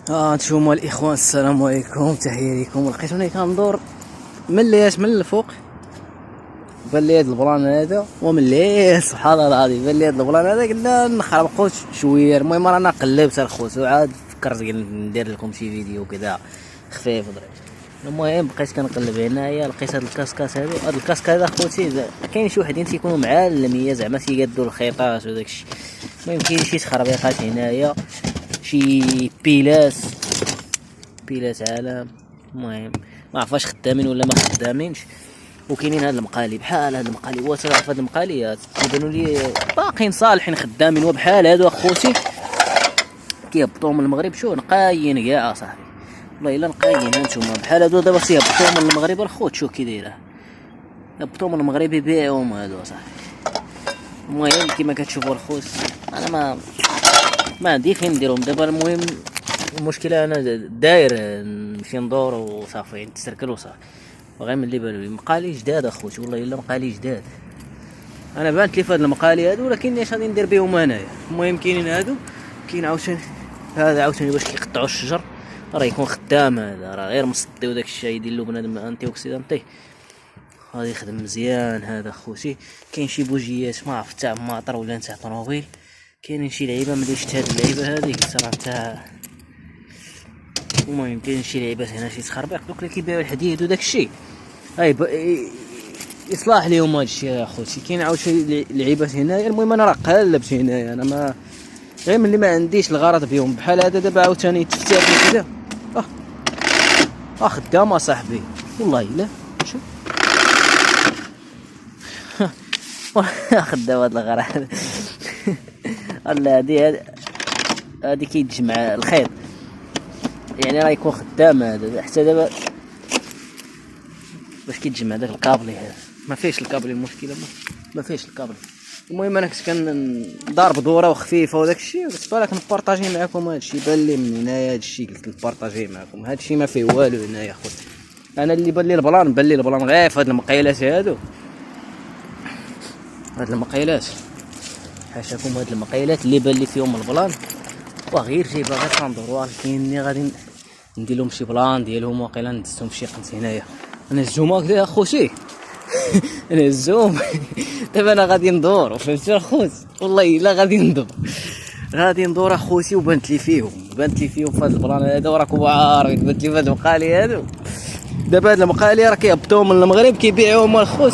نتوما الاخوان، السلام عليكم، تحيه لكم. لقيتوني كندور من الياس من الفوق، بان لي هذا البلان هذا، ومن الياس سبحان الله العظيم بان لي هذا البلان هذا، قلنا نخربقوش شويه. المهم رانا قلبت الخوت وعاد فكرت ندير لكم شي فيديو كذا خفيف وظريف. المهم بقيت كنقلب هنايا، لقيت هاد الكاسكاس هادو. هاد الكاسك هذا خوتي كاين شي وحدين تيكونوا معلميه زعما تيقادوا الخيطات وداكشي. المهم كاين شي تخربيقات هنايا، شي بيلات عالم. المهم ما عرفاش خدامين ولا ما خدامينش. وكاينين هاد المقالي بحال هاد المقالي، هو تعرف هاد المقاليات كيبانوا لي باقيين صالحين خدامين، وبحال هادو اخوتي كيهبطوا من المغرب. شو نقايين كاع اصاحبي، والله الا نقايين. هانتوما بحال هادو دابا تيهبطوا من المغرب الخوت، شوف كي دايره، هبطوا من المغرب يبيعوهم هادو اصاحبي. المهم كيما كتشوفوا الخوت انا ما عندي فين نديرهم دابا. المهم المشكله انا داير نمشي ندور وصافي نتسركل وصافي. وغير من اللي بالو مقالي جداد اخوتي، والله الا مقالي جداد. انا بانت لي فهاد المقالي هادو، ولكن اش غادي ندير بهم انايا؟ المهم كاينين هادو، كاين عاوتاني هذا عاوتاني باش كيقطعوا الشجر، راه يكون خدام هذا، راه غير مصدي وداك الشيء يدير له بنادم انتي اوكسيدانتي، غادي يخدم مزيان هذا اخوتي. كاين شي بوجيات ما عرفت تاع ماطر ولا نتاع طوموبيل، كاينين شي لعيبه ملي شفت هاد اللعيبه هذيك صراحه تاع. المهم كاين شي لعيبات هنا، شي تخربيق دوك اللي كيبيعوا الحديد وداك الشيء، اي يصلاح ليهم هاد الشيء يا خوتي. كاين عاود شي لعيبات هنايا. المهم انا راه قلبت هنايا، انا ما غير ملي ما عنديش الغرض بهم. بحال هذا دابا عاوتاني تفتح كذا خدام صاحبي، والله الا شوف خدام هاد الغرض الله. هادي كيتجمع الخيط، يعني راه يكون خدام هذا. حتى دابا باش كيتجمع داك الكابلي هذا، ما فيش الكابلي المشكله، ما فيش الكابلي. المهم انا كنت ضارب دوره وخفيفه وداك الشيء، قلت بالك نبارطاجي معكم هذا الشيء. بان لي من هنايا هذا الشيء قلت نبارطاجي معكم. هذا الشيء ما فيه والو هنايا خويا. انا اللي بان لي البلان غير في هاد المقيلات هادو، هاد المقيلات حاشاكم، هاد المقيلات اللي بان لي فيهم البلان. وغير جايبها غير كندوروا، كاينني غادي ندير لهم شي بلان ديالهم، واقيلا ندزهم فشي قنت هنايا. انا الزوم هكذا اخوتي انا الزوم دابا انا غادي ندور، فهمتي اخوت؟ والله الا غادي ندور اخوتي. وبانت لي فيهم في هذا البلان هذا، وراكم عارفين بانت لي في هاد المقالي هادو. دابا هاد المقالي راه كيهبطوا من المغرب كيبيعوهم الخوت.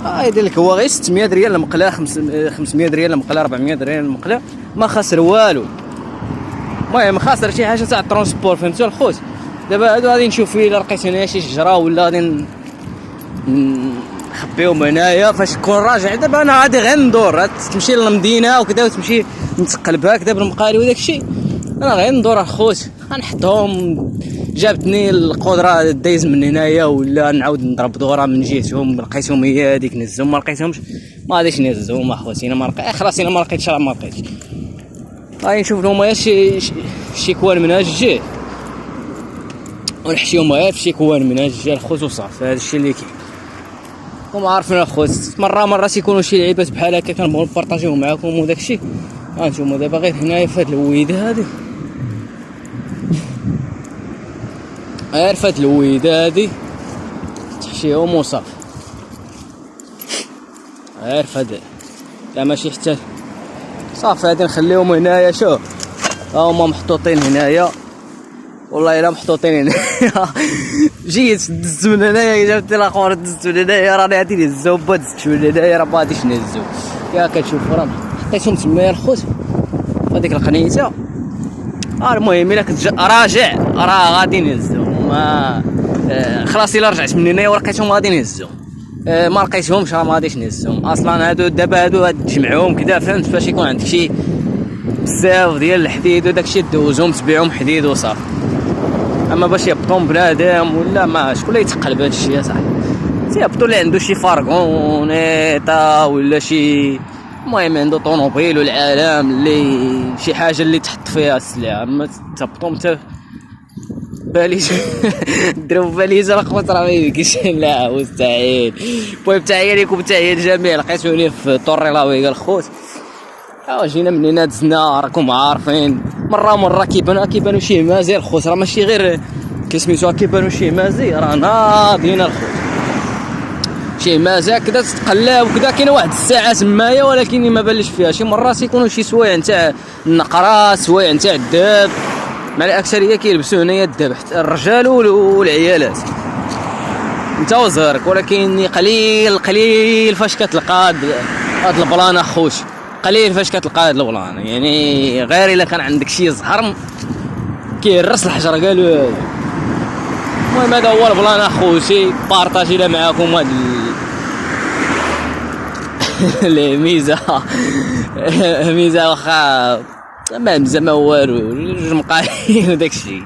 يدير لك هو غير 600 ريال المقله، 500 ريال المقله، 400 ريال المقله، ما خسر والو. المهم خاسر شي حاجه تاع الترونسبور، فهمتوا الخوت؟ دابا هادو غادي نشوف الا لقيت هنايا شي شجره ولا غادي نخبيهم هنايا. فاش تكون راجع دابا انا غادي غير ندور، تمشي للمدينه وكذا وتمشي نتقلب هكذا بالمقالي وداك الشيء. انا غير ندور اخوت، غنحطهم. جابتني القدره دايز من هنايا، ولا نعاود نضرب دوره من جهتهم. لقيتهم هي هذيك نهزهم، ما لقيتهمش ما غاديش نهزهم اخوتي. انا ما لقيت خلاص، الا ما لقيتش راه ما لقيتش. غادي نشوف لهم شي كوان من هاد الجهه، ونحشيهم غير فشي كوان من هاد الجهه الخوت وصافي. هذا الشيء اللي كاين. وما عارفين الخوت، مره تيكونوا شي لعيبات بحال هكا كنبغيو نبارطاجيهم معكم وداك الشيء. هانتوما دابا غير هنايا في هاد الويده هادي، غير في هاد الويده هادي تحشيهم وصافي. غير في هاد لا ماشي حتى صافي. غادي نخليهم هنايا. شوف هما محطوطين هنايا، والله الا محطوطين هنايا جيت دزت من هنايا، جابت الاخر دزت من هنايا، راني غادي نهزو با دزت من هنايا، راه ما غاديش نهزو. يا كتشوفوا راه حطيتهم تمايا الخوت هذيك القنيته. المهم الا كنت راجع راه غادي نهزهم. خلاص الا رجعت من هنايا ولقيتهم غادي نهزهم، ما لقيتهمش راه ما غاديش نهزهم اصلا. هادو دابا هادو تجمعهم كذا، فهمت؟ فاش يكون عندك شي بزاف ديال الحديد وداكشي دوزهم تبيعهم حديد وصافي. اما باش يهبطهم بنادم ولا ما شكون اللي يتقلب هذا الشيء اصاحبي؟ تيهبطوا اللي عنده شي فارغونيطا ولا شي، المهم عنده طوموبيل والعالم اللي شي حاجه اللي تحط فيها السلعه. اما تهبطهم حتى باليز دروا باليز راه خوت راه ما يمكنش، لا مستحيل. المهم تحيه ليكم، تحيه للجميع. لقيتوني في طوري لاويغا الخوت، جينا من هنا دزنا راكم عارفين. مره كيبانو شي مازال الخوت، راه ماشي غير كيسميتوها كيبانو شي مازال، راه ناضيين الخوت شي مازال كذا تتقلب وكذا. كاين واحد الساعه تمايا ولكن ما باليش فيها، شي مرات يكونوا شي سوايع نتاع النقره، سوايع نتاع الداب، مع الاكثريه كيلبسوا هنايا الداب حتى الرجال والعيالات انت وزهرك. ولكن قليل فاش كتلقى هاد البلان اخوش، قليل فاش كتلقى هاد البلان، يعني غير الا كان عندك شي زهر كيهرس الحجر قالوا. المهم هذا هو البلان اخوتي، بارطاجينا معاكم هاد الميزه ميزه واخا ما زعما والو جوج مقاهي وداكشي.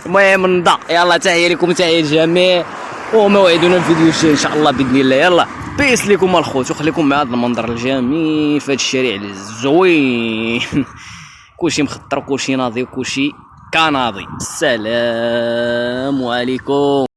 المهم نضع يلا، تحيه لكم تحيه الجميع، وموعدنا الفيديو الجاي ان شاء الله باذن الله. يلا بيس لكم الخوت، وخليكم مع هذا المنظر الجميل في هذا الشارع الزوين كلشي مخطر وكلشي ناضي وكلشي كناضي. السلام عليكم.